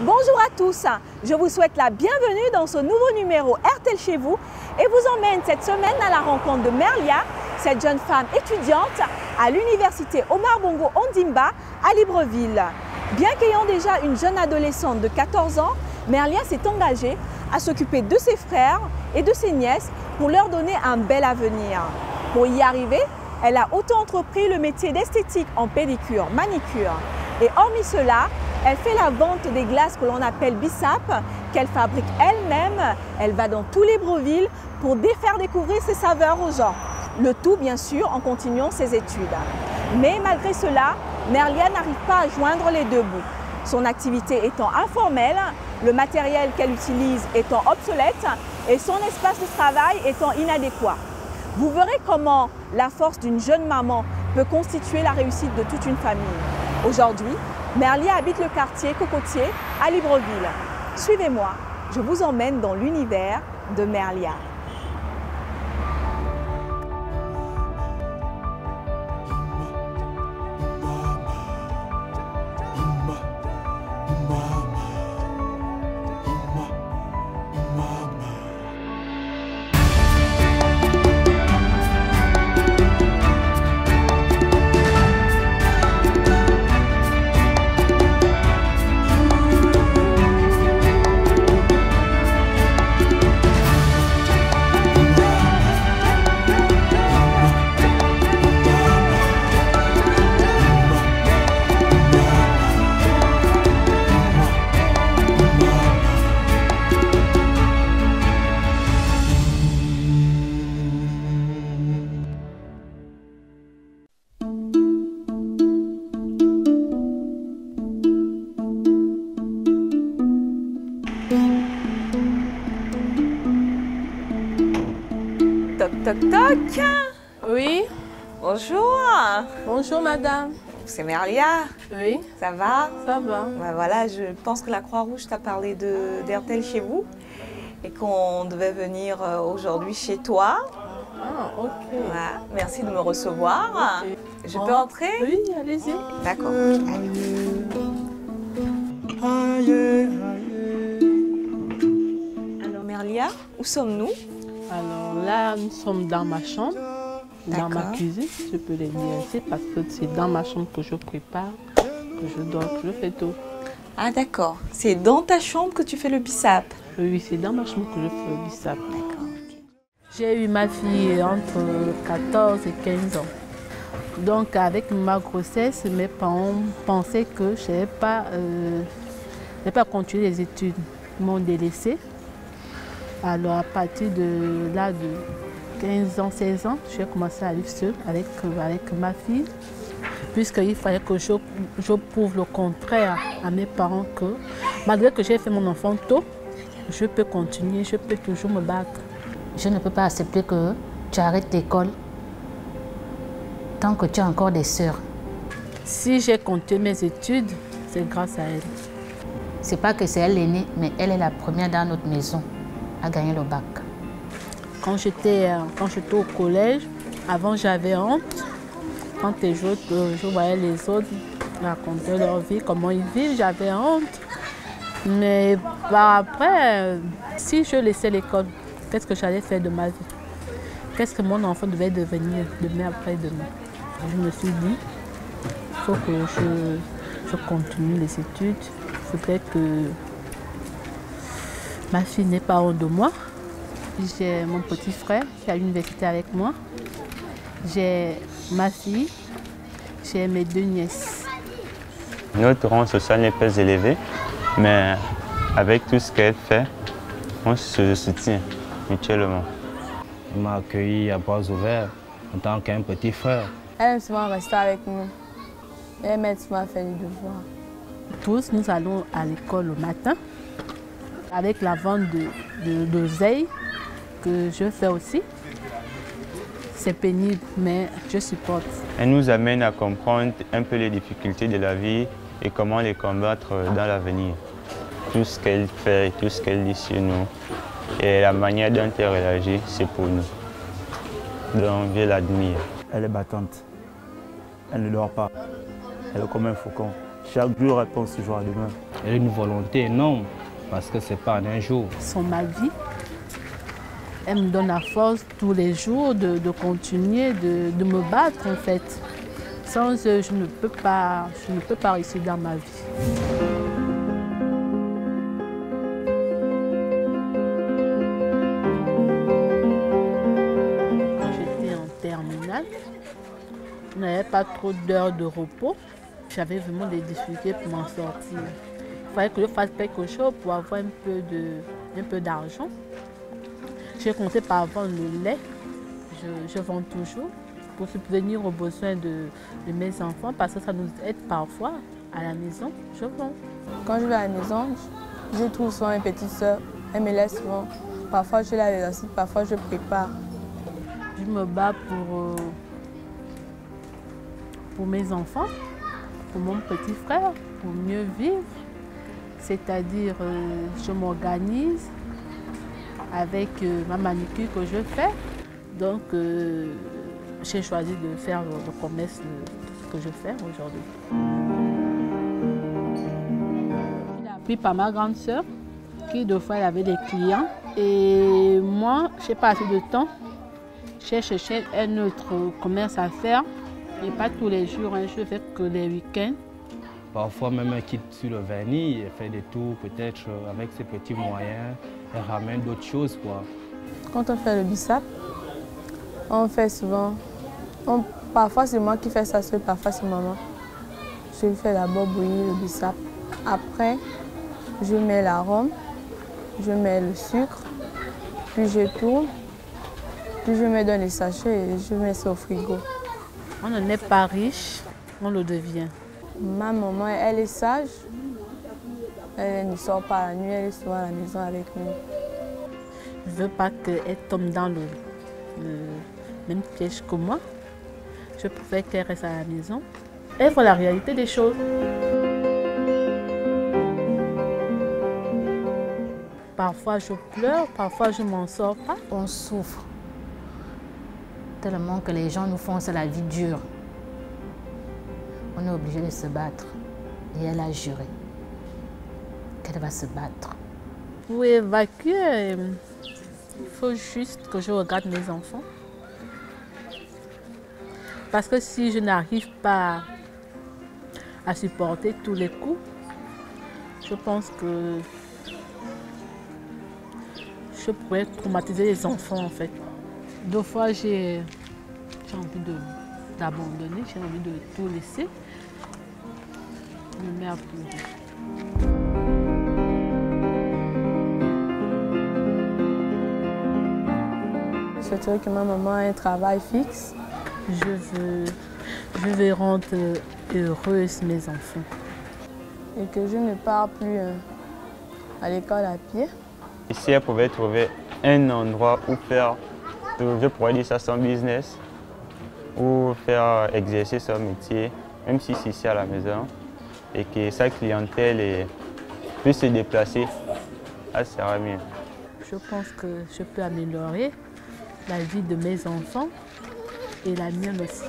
Bonjour à tous, je vous souhaite la bienvenue dans ce nouveau numéro RTL chez vous et vous emmène cette semaine à la rencontre de Merlia, cette jeune femme étudiante à l'université Omar Bongo Ondimba à Libreville. Bien qu'ayant déjà une jeune adolescente de 14 ans, Merlia s'est engagée à s'occuper de ses frères et de ses nièces pour leur donner un bel avenir. Pour y arriver, elle a auto-entrepris le métier d'esthétique en pédicure, manicure. Et hormis cela, elle fait la vente des glaces que l'on appelle Bissap, qu'elle fabrique elle-même. Elle va dans tous les Libreville pour faire découvrir ses saveurs aux gens. Le tout, bien sûr, en continuant ses études. Mais malgré cela, Merlia n'arrive pas à joindre les deux bouts. Son activité étant informelle, le matériel qu'elle utilise étant obsolète et son espace de travail étant inadéquat. Vous verrez comment la force d'une jeune maman peut constituer la réussite de toute une famille. Aujourd'hui, Merlia habite le quartier Cocotier à Libreville. Suivez-moi, je vous emmène dans l'univers de Merlia. Toc toc toc. Oui. Bonjour. Bonjour madame. C'est Merlia. Oui. Ça va? Ça va. Ben voilà, je pense que la Croix-Rouge t'a parlé d'RTL chez vous et qu'on devait venir aujourd'hui chez toi. Ah, ok. Voilà. Merci de me recevoir. Okay. Je peux entrer? Oui, allez-y. D'accord. Alors Merlia, où sommes-nous? Alors là, nous sommes dans ma chambre, dans ma cuisine, je peux le dire ainsi, parce que c'est dans ma chambre que je prépare, que je dors, que je fais tout. Ah d'accord, c'est dans ta chambre que tu fais le bissap? Oui, c'est dans ma chambre que je fais le bissap. D'accord. J'ai eu ma fille entre 14 et 15 ans. Donc avec ma grossesse, mes parents pensaient que je n'allais pas continuer les études. Ils m'ont délaissée. Alors à partir de là, de 15 ans, 16 ans, j'ai commencé à vivre seule avec ma fille. Puisqu'il fallait que je prouve le contraire à mes parents que malgré que j'ai fait mon enfant tôt, je peux continuer, je peux toujours me battre. Je ne peux pas accepter que tu arrêtes l'école tant que tu as encore des sœurs. Si j'ai continué mes études, c'est grâce à elle. C'est pas que c'est elle l'aînée, mais elle est la première dans notre maison à gagner le bac. Quand j'étais au collège, avant j'avais honte. Quand je voyais les autres raconter leur vie, comment ils vivent, j'avais honte. Mais après, si je laissais l'école, qu'est-ce que j'allais faire de ma vie? Qu'est-ce que mon enfant devait devenir demain après-demain? Je me suis dit, il faut que je continue les études. Il faudrait que ma fille n'ait pas honte de moi. J'ai mon petit frère qui est à l'université avec moi. J'ai ma fille, j'ai mes deux nièces. Notre rang social n'est pas élevé, mais avec tout ce qu'elle fait, on se soutient mutuellement. Elle m'a accueilli à bras ouverts en tant qu'un petit frère. Elle aime souvent rester avec nous. Elle m'aide souvent à faire les devoirs. Tous, nous allons à l'école le matin avec la vente d'oseille que je fais aussi. C'est pénible, mais je supporte. Elle nous amène à comprendre un peu les difficultés de la vie et comment les combattre dans l'avenir. Tout ce qu'elle fait et tout ce qu'elle dit sur nous et la manière dont elle réagit, c'est pour nous. Donc je l'admire. Elle est battante. Elle ne dort pas. Elle est comme un faucon. Chaque jour, elle pense toujours à demain. Elle a une volonté énorme parce que ce n'est pas en un jour. Sont ma vie. Elle me donne la force tous les jours de continuer, de me battre en fait. Sans eux, je ne peux pas réussir dans ma vie. Quand j'étais en terminale, je n'avais pas trop d'heures de repos. J'avais vraiment des difficultés pour m'en sortir. Il fallait que je fasse quelque chose pour avoir un peu d'argent. J'ai compté par vendre le lait. Je vends toujours pour subvenir aux besoins de mes enfants parce que ça nous aide parfois à la maison. Je vends. Quand je vais à la maison, je trouve souvent mes petites soeurs. Elles me laissent souvent. Parfois je lave les assiettes, parfois je prépare. Je me bats pour mes enfants, pour mon petit frère, pour mieux vivre. C'est-à-dire, je m'organise avec ma manicure que je fais. Donc, j'ai choisi de faire le commerce que je fais aujourd'hui. Il a appris par ma grande sœur, qui deux fois elle avait des clients. Et moi, je n'ai pas assez de temps. J'ai cherché un autre commerce à faire. Et pas tous les jours, hein, je fais que les week-ends. Parfois même elle quitte sur le vernis, elle fait des tours peut-être avec ses petits moyens, elle ramène d'autres choses quoi. Quand on fait le bissap, on fait souvent, parfois c'est moi qui fais ça seul, parfois c'est maman. Je fais d'abord bouillir le bissap. Après, je mets l'arôme, je mets le sucre, puis je tourne, puis je mets dans les sachets et je mets ça au frigo. On n'en est pas riche, on le devient. Ma maman, elle est sage. Elle ne sort pas la nuit, elle est souvent à la maison avec nous. Je ne veux pas qu'elle tombe dans le même piège que moi. Je préfère qu'elle reste à la maison. Elle voit la réalité des choses. Parfois je pleure, parfois je m'en sors pas. On souffre tellement que les gens nous font la vie dure. On est obligé de se battre. Et elle a juré qu'elle va se battre. Pour évacuer, il faut juste que je regarde mes enfants. Parce que si je n'arrive pas à supporter tous les coups, je pense que je pourrais traumatiser les enfants en fait. Deux fois j'ai envie d'abandonner, j'ai envie de tout laisser. Je me mets à pleurer. Je souhaiterais que ma maman ait un travail fixe. Je veux rendre heureuse mes enfants. Et que je ne pars plus à l'école à pied. Et si elle pouvait trouver un endroit où faire, je pourrais dire ça, son business, ou faire exercer son métier, même si c'est ici à la maison, et que sa clientèle puisse se déplacer, ça sera mieux. Je pense que je peux améliorer la vie de mes enfants et la mienne aussi.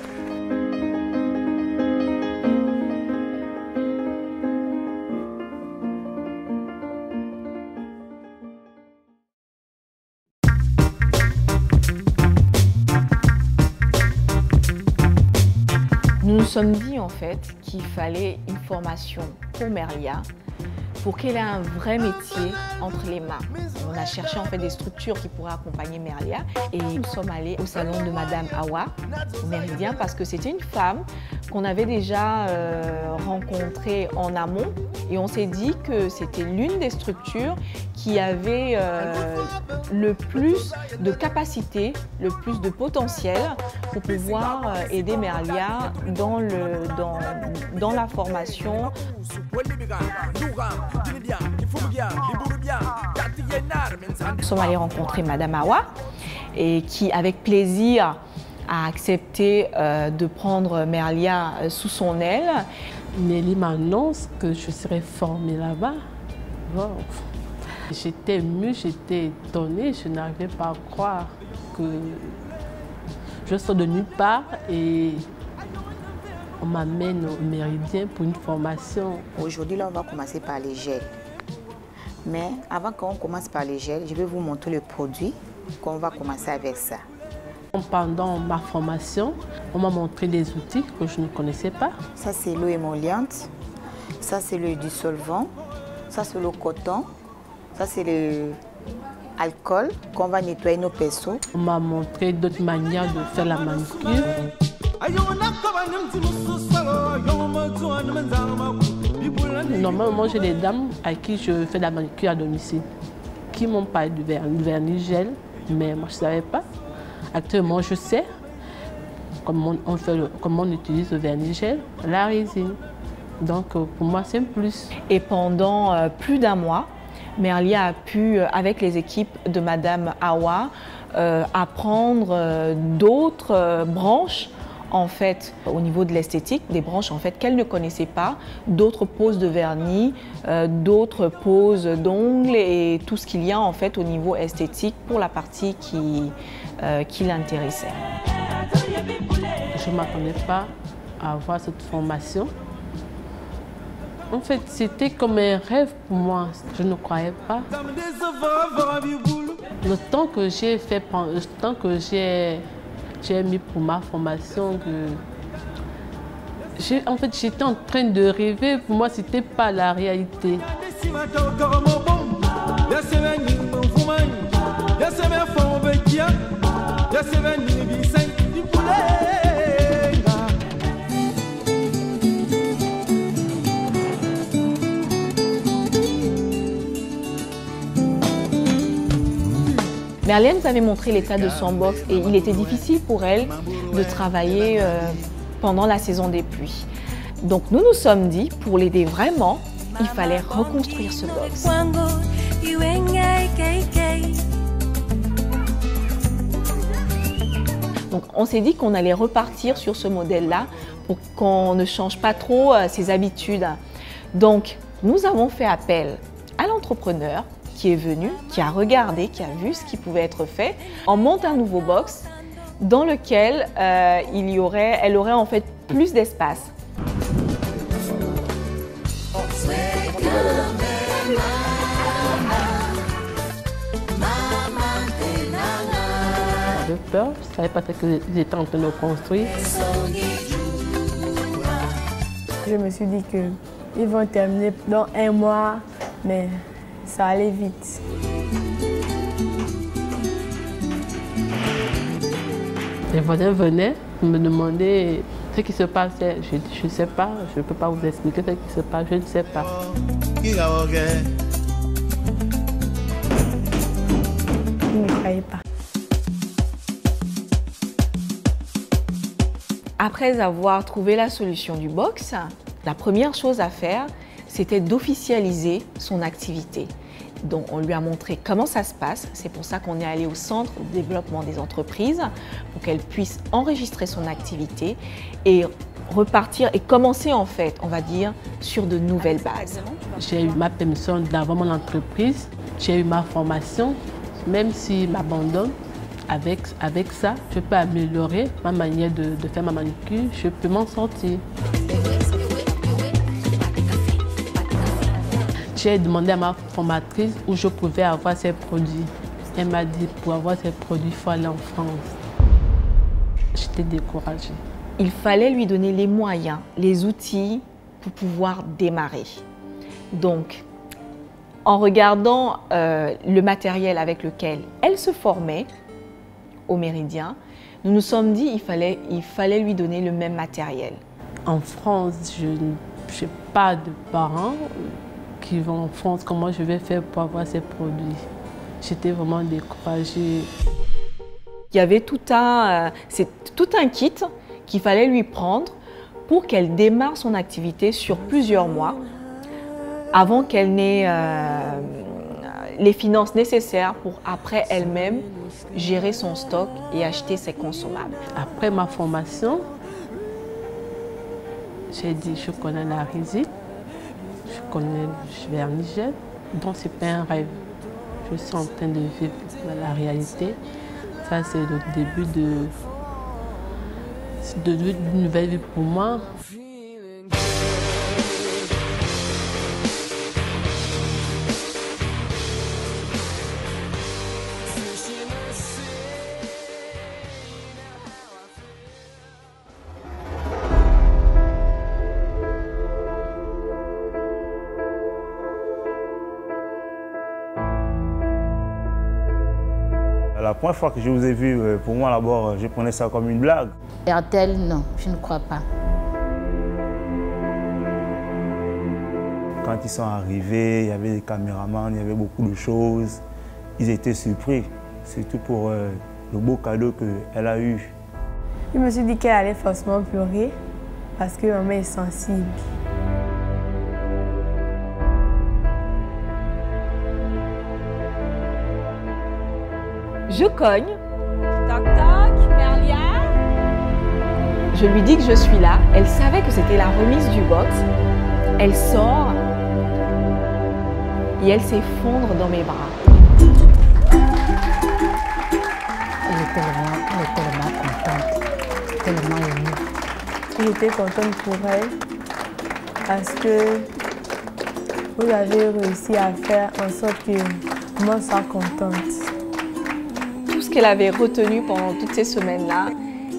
Nous nous sommes dit en fait qu'il fallait une formation pour Merlia pour qu'elle ait un vrai métier entre les mains. On a cherché en fait des structures qui pourraient accompagner Merlia et nous sommes allés au salon de Madame Awa au Méridien parce que c'était une femme qu'on avait déjà rencontrée en amont et on s'est dit que c'était l'une des structures qui avait le plus de capacité, le plus de potentiel pour pouvoir aider Merlia dans la formation. Nous sommes allés rencontrer Madame Awa et qui, avec plaisir, a accepté de prendre Merlia sous son aile. Nelly m'annonce que je serai formée là-bas. Wow. J'étais émue, j'étais étonnée, je n'arrivais pas à croire que je sors de nulle part et on m'amène au Méridien pour une formation. Aujourd'hui, là, on va commencer par les gels. Mais avant qu'on commence par les gels, je vais vous montrer le produit qu'on va commencer avec ça. Pendant ma formation, on m'a montré des outils que je ne connaissais pas. Ça, c'est l'eau émolliente. Ça, c'est le dissolvant. Ça, c'est le coton. Ça, c'est l'alcool qu'on va nettoyer nos pinceaux. On m'a montré d'autres manières de faire la manucure. Normalement, j'ai des dames à qui je fais la manucure à domicile qui m'ont parlé du vernis gel, mais moi je ne savais pas. Actuellement, je sais comment on utilise le vernis gel, la résine. Donc pour moi, c'est un plus. Et pendant plus d'un mois, Merlia a pu, avec les équipes de Madame Awa, apprendre d'autres branches en fait au niveau de l'esthétique, des branches en fait qu'elle ne connaissait pas, d'autres poses de vernis, d'autres poses d'ongles et tout ce qu'il y a en fait au niveau esthétique pour la partie qui l'intéressait. Je ne m'attendais pas à avoir cette formation. En fait, c'était comme un rêve pour moi. Je ne croyais pas. Le temps que j'ai fait, le temps que j'ai mis pour ma formation, en fait, j'étais en train de rêver. Pour moi, ce n'était pas la réalité. Merlia nous avait montré l'état de son box et il était difficile pour elle de travailler pendant la saison des pluies. Donc nous nous sommes dit, pour l'aider vraiment, il fallait reconstruire ce box. Donc on s'est dit qu'on allait repartir sur ce modèle-là pour qu'on ne change pas trop ses habitudes. Donc nous avons fait appel à l'entrepreneur qui est venu, qui a regardé, qui a vu ce qui pouvait être fait. On monte un nouveau box dans lequel elle aurait en fait plus d'espace. J'avais peur, je ne savais pas ce qu'ils étaient en train de construire. Je me suis dit qu'ils vont terminer dans 1 mois, mais ça allait vite. Les voisins venaient me demander ce qui se passait. Je dis, je ne sais pas, je ne peux pas vous expliquer ce qui se passe, je ne sais pas. Ils ne croyaient pas. Après avoir trouvé la solution du box, la première chose à faire, c'était d'officialiser son activité. Donc on lui a montré comment ça se passe. C'est pour ça qu'on est allé au centre de développement des entreprises pour qu'elle puisse enregistrer son activité et repartir et commencer en fait, on va dire, sur de nouvelles bases. J'ai eu ma permission d'avoir mon entreprise, j'ai eu ma formation, même s'il m'abandonne, avec ça, je peux améliorer ma manière de faire ma manucure, je peux m'en sortir. J'ai demandé à ma formatrice où je pouvais avoir ces produits. Elle m'a dit pour avoir ces produits, il faut aller en France. J'étais découragée. Il fallait lui donner les moyens, les outils pour pouvoir démarrer. Donc, en regardant le matériel avec lequel elle se formait au Méridien, nous nous sommes dit qu'il fallait lui donner le même matériel. En France, je n'ai pas de parents qui vont en France. Comment je vais faire pour avoir ces produits? J'étais vraiment découragée. Il y avait tout un kit qu'il fallait lui prendre pour qu'elle démarre son activité sur plusieurs mois avant qu'elle n'ait les finances nécessaires pour après elle-même gérer son stock et acheter ses consommables. Après ma formation, j'ai dit je connais la résine, je connais le vernis gel, donc c'est pas un rêve. Je suis en train de vivre la réalité. Ça c'est le début de une nouvelle vie pour moi. La première fois que je vous ai vu, pour moi d'abord, je prenais ça comme une blague. RTL, non, je ne crois pas. Quand ils sont arrivés, il y avait des caméramans, il y avait beaucoup de choses. Ils étaient surpris, surtout pour le beau cadeau qu'elle a eu. Je me suis dit qu'elle allait forcément pleurer parce que maman est sensible. Je cogne. Toc toc, Merlia. Je lui dis que je suis là. Elle savait que c'était la remise du box. Elle sort et elle s'effondre dans mes bras. Elle est tellement contente, tellement émue. J'étais contente pour elle parce que vous avez réussi à faire en sorte que moi soit contente. Tout ce qu'elle avait retenu pendant toutes ces semaines-là,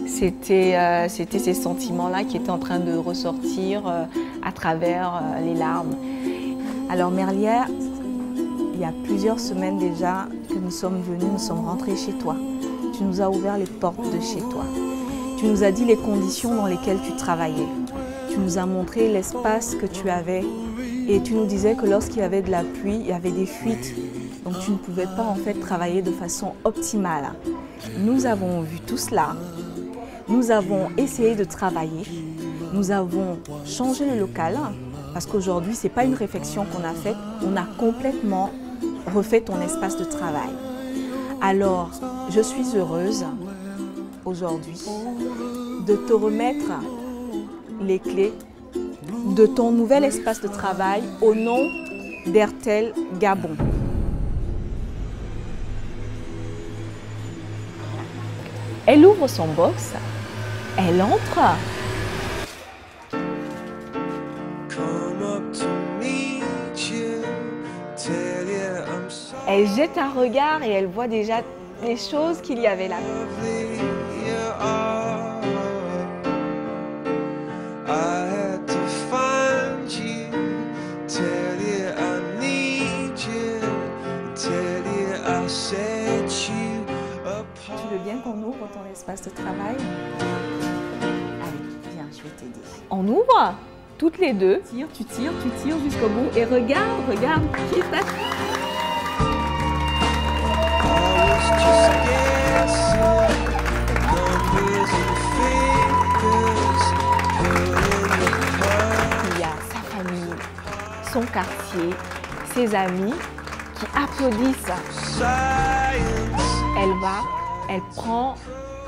c'était ces sentiments-là qui étaient en train de ressortir à travers les larmes. Alors Merlia, il y a plusieurs semaines déjà que nous sommes venus, nous sommes rentrés chez toi. Tu nous as ouvert les portes de chez toi. Tu nous as dit les conditions dans lesquelles tu travaillais. Tu nous as montré l'espace que tu avais et tu nous disais que lorsqu'il y avait de la pluie, il y avait des fuites. Donc tu ne pouvais pas en fait travailler de façon optimale. Nous avons vu tout cela. Nous avons essayé de travailler. Nous avons changé le local parce qu'aujourd'hui, ce n'est pas une réflexion qu'on a faite. On a complètement refait ton espace de travail. Alors, je suis heureuse aujourd'hui de te remettre les clés de ton nouvel espace de travail au nom d'RTL Gabon. Elle ouvre son box, elle entre. Elle jette un regard et elle voit déjà les choses qu'il y avait là. Tu veux bien qu'on ouvre ton espace de travail? Allez, viens, je vais t'aider. On ouvre toutes les deux. Tu tires jusqu'au bout et regarde qui est là. Il y a sa famille, son quartier, ses amis qui applaudissent. Elle prend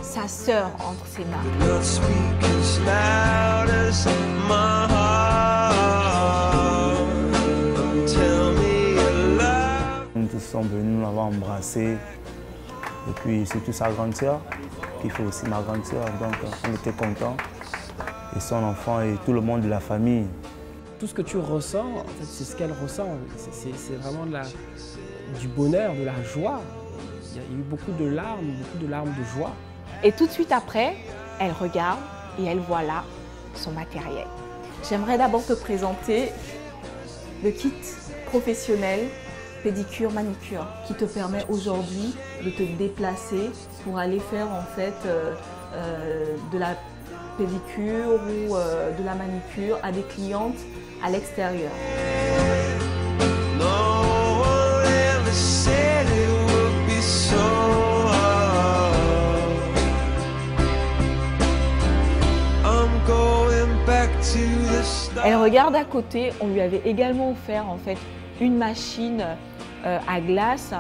sa sœur entre ses mains. Nous tous sommes venus, nous l'avons embrassé. Et puis surtout sa grande sœur, qui fait aussi ma grande sœur. Donc on était contents. Et son enfant et tout le monde de la famille. Tout ce que tu ressens, en fait, c'est ce qu'elle ressent. C'est vraiment du bonheur, de la joie. Il y a eu beaucoup de larmes de joie. Et tout de suite après, elle regarde et elle voit là son matériel. J'aimerais d'abord te présenter le kit professionnel pédicure manicure qui te permet aujourd'hui de te déplacer pour aller faire en fait de la pédicure ou de la manicure à des clientes à l'extérieur. Elle regarde à côté, on lui avait également offert en fait une machine à glace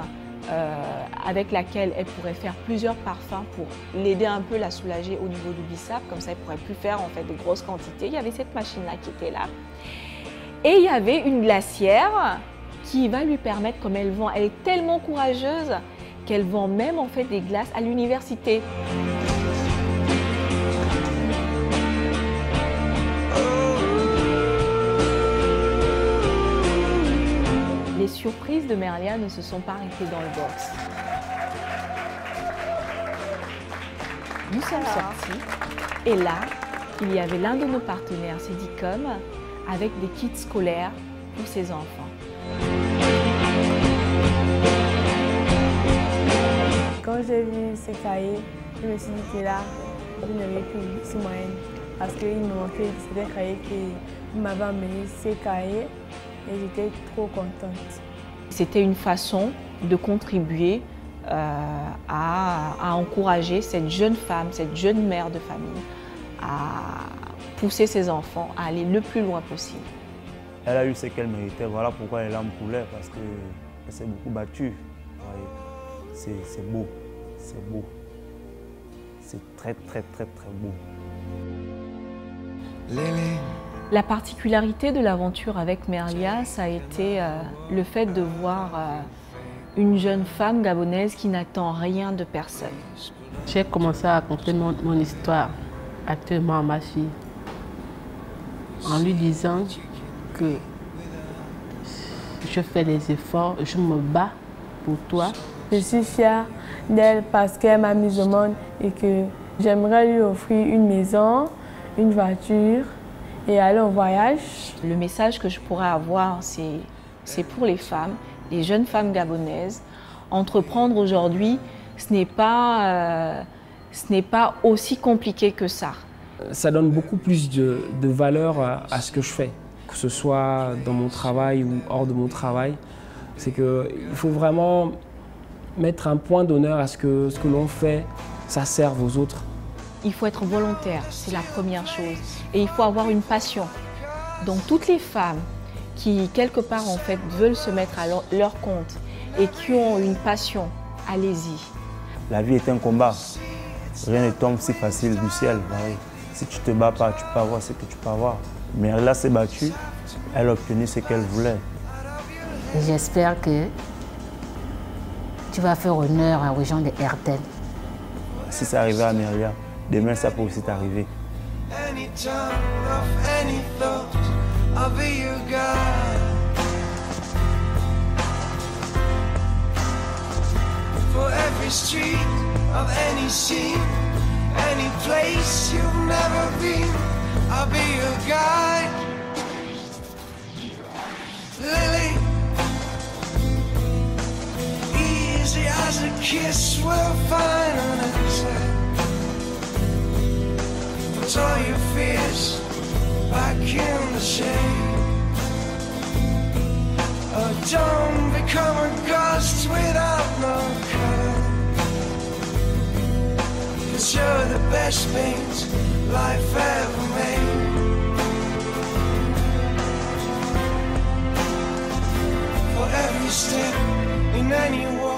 avec laquelle elle pourrait faire plusieurs parfums pour l'aider un peu, la soulager au niveau du biceps, comme ça elle pourrait plus faire en fait de grosses quantités. Il y avait cette machine-là qui était là. Et il y avait une glacière qui va lui permettre, comme elle vend, elle est tellement courageuse qu'elle vend même en fait des glaces à l'université. les surprises de Merlia ne se sont pas arrêtées dans le box. Nous sommes sortis et là, il y avait l'un de nos partenaires, Cedicom, avec des kits scolaires pour ses enfants. Quand j'ai vu ces cahiers, je me suis dit que là, je n'avais plus ce moyen parce qu'il me manquait certains cahiers qui m'avaient amené ces cahiers et j'étais trop contente. C'était une façon de contribuer à encourager cette jeune femme, cette jeune mère de famille à pousser ses enfants à aller le plus loin possible. Elle a eu ce qu'elle méritait, voilà pourquoi les larmes coulaient, parce qu'elle s'est beaucoup battue. C'est beau, c'est beau. C'est très, très, très, très beau. La particularité de l'aventure avec Merlia, ça a été le fait de voir une jeune femme gabonaise qui n'attend rien de personne. J'ai commencé à raconter mon histoire actuellement à ma fille, en lui disant que je fais des efforts, je me bats pour toi. Je suis fière d'elle parce qu'elle m'a mise au monde et que j'aimerais lui offrir une maison, une voiture et aller en voyage. Le message que je pourrais avoir, c'est pour les femmes, les jeunes femmes gabonaises. Entreprendre aujourd'hui, ce n'est pas aussi compliqué que ça. Ça donne beaucoup plus de valeur à ce que je fais, que ce soit dans mon travail ou hors de mon travail. C'est qu'il faut vraiment mettre un point d'honneur à ce que l'on fait, ça serve aux autres. Il faut être volontaire, c'est la première chose. Et il faut avoir une passion. Donc toutes les femmes qui, quelque part, en fait, veulent se mettre à leur compte et qui ont une passion, allez-y. La vie est un combat. Rien ne tombe si facile du ciel. Si tu ne te bats pas, tu peux avoir ce que tu peux avoir. Mais elle s'est battue, elle a obtenu ce qu'elle voulait. J'espère que tu vas faire honneur aux gens de RTL. Si ça arrivait à Merlia, demain ça peut aussi t'arriver. For every street of any scene, any place you've never been, I'll be your guide. Lily, easy as a kiss, we'll find an exit. Put all your fears back in the shade. Don't become a ghost without no color. 'Cause you're the best things life ever made. For every step in any walk,